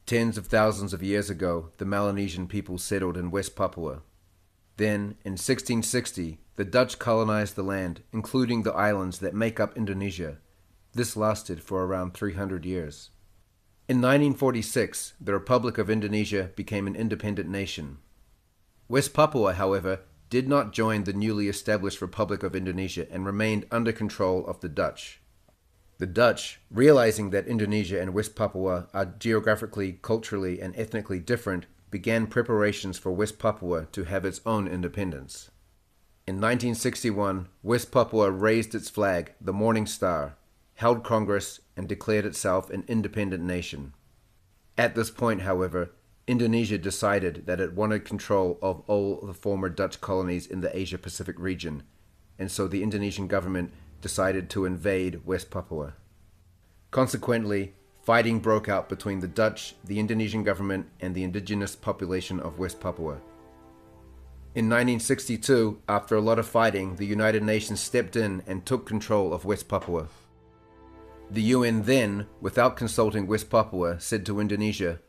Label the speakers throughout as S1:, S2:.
S1: Tens of thousands of years ago, the Melanesian people settled in West Papua. Then, in 1660, the Dutch colonized the land, including the islands that make up Indonesia. This lasted for around 300 years. In 1946, the Republic of Indonesia became an independent nation. West Papua, however, did not join the newly established Republic of Indonesia and remained under control of the Dutch. The Dutch, realizing that Indonesia and West Papua are geographically, culturally, and ethnically different, began preparations for West Papua to have its own independence. In 1961, West Papua raised its flag, the Morning Star, held Congress, and declared itself an independent nation. At this point, however, Indonesia decided that it wanted control of all the former Dutch colonies in the Asia-Pacific region, and so the Indonesian government decided to invade West Papua. Consequently, fighting broke out between the Dutch, the Indonesian government, and the indigenous population of West Papua. In 1962, after a lot of fighting, the United Nations stepped in and took control of West Papua. The UN then, without consulting West Papua, said to Indonesia,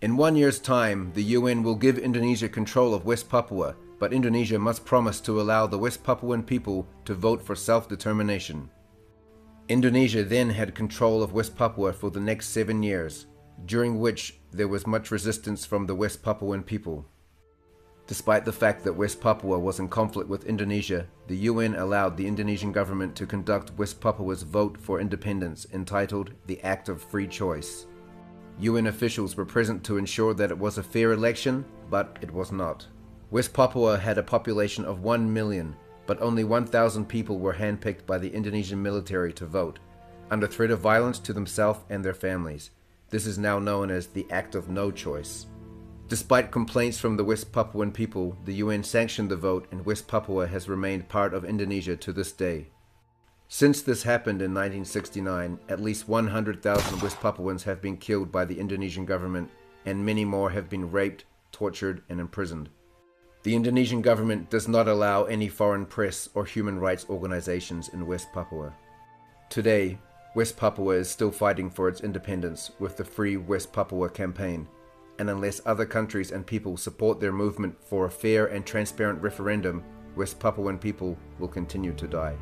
S1: "In 1 year's time, the UN will give Indonesia control of West Papua, but Indonesia must promise to allow the West Papuan people to vote for self-determination." Indonesia then had control of West Papua for the next 7 years, during which there was much resistance from the West Papuan people. Despite the fact that West Papua was in conflict with Indonesia, the UN allowed the Indonesian government to conduct West Papua's vote for independence, entitled the Act of Free Choice. UN officials were present to ensure that it was a fair election, but it was not. West Papua had a population of 1 million, but only 1,000 people were handpicked by the Indonesian military to vote, under threat of violence to themselves and their families. This is now known as the Act of No Choice. Despite complaints from the West Papuan people, the UN sanctioned the vote, and West Papua has remained part of Indonesia to this day. Since this happened in 1969, at least 100,000 West Papuans have been killed by the Indonesian government, and many more have been raped, tortured, and imprisoned. The Indonesian government does not allow any foreign press or human rights organizations in West Papua. Today, West Papua is still fighting for its independence with the Free West Papua campaign, and unless other countries and people support their movement for a fair and transparent referendum, West Papuan people will continue to die.